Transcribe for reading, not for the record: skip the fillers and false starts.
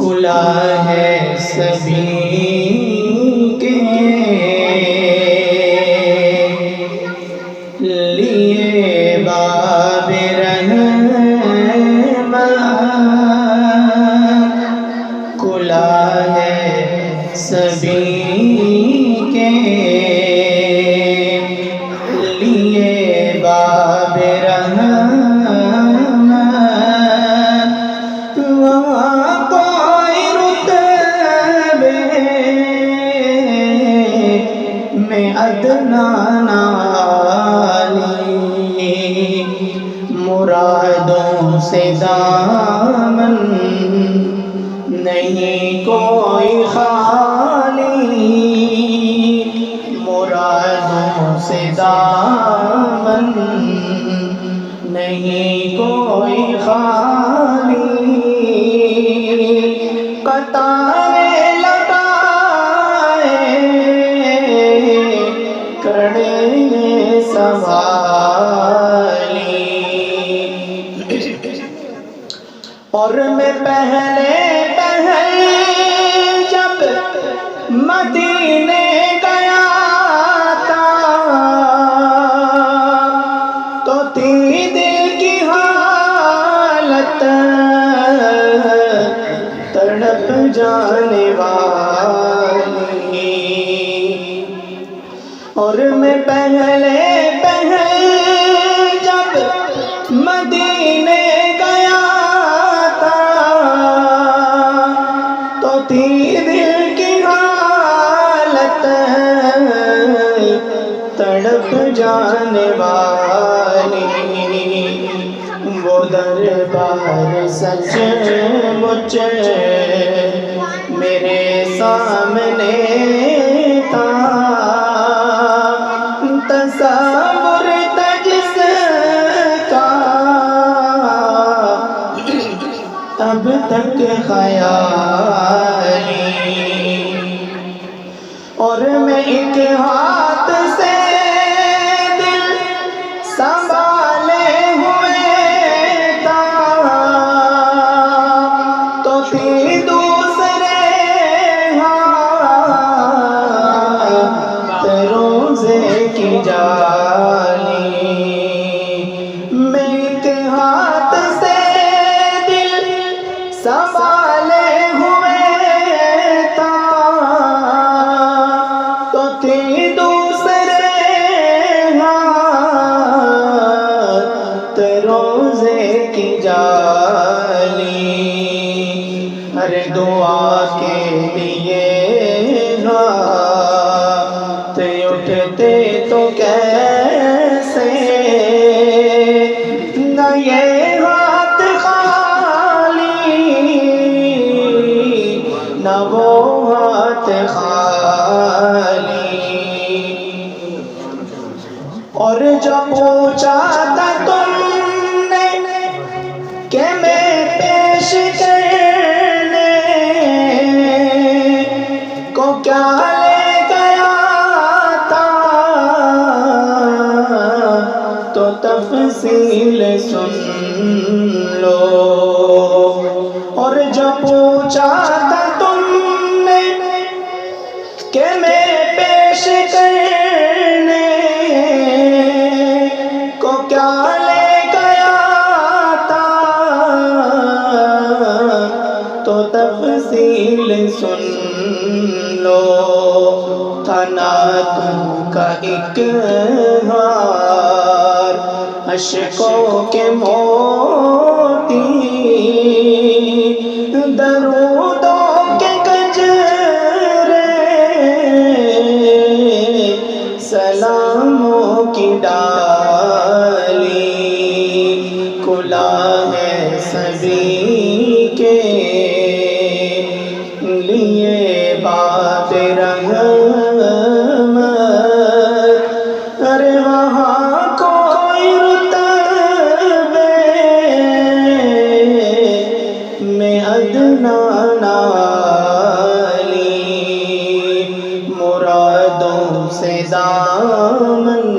کھلا ہے سبھی کے لیے باب رحمت، کھلا ہے سبھی کے لیے باب رحمت، وہاں کوئی رتبے میں ادنا نالی، مرادوں سے دامن نہیں کوئی خالی، مرادوں سے دامن نہیں کوئی خالی، قطاریں لگائے کڑے سوالی، اور میں پہلے جب مدینے گیا تھا تو تھی دل کی حالت تڑپ جانے والی، اور میں پہلے جب مدینے گیا تھا تو تھی دل کی حالت تڑپ جانے والی، وہ دربار سچ مچ میرے سامنے تھا، تصور تھا جس کا اب تک خیالی، اور میں ایک ہاتھ سے دل سنبھالے ہوئے تھا تو تھی دوسرے ہاتھ روزے کی جالی، میں ایک ہاتھ سے دل سنبھالے ہوئے تھا تو تھی دوسرے ہاتھ روزے کی جالی، ہر دعا کے لیے ہاتھ اٹھتے تو کیسے، نہ یہ ہاتھ خالی نہ وہ ہاتھ خالی، اور جب پوچھا تھا تم نے کہ میں پیش کرنے کو کیا لے گیا تھا تو تفصیل سن لو، اور جب پوچھا تھا تم نے کہ میں پیش کرنے کو کیا لے گیا تھا تو تفصیل سن لو، تھا نعتوں کا ایک ہار اشکوں کے موتی، درودوں کے گجرے سلاموں کی ڈالی، کھلا ہے سبھی کے لیے باب رحمت، ارے وہاں کوئی رتبے میں ادنا نالی، مرادوں سے دامن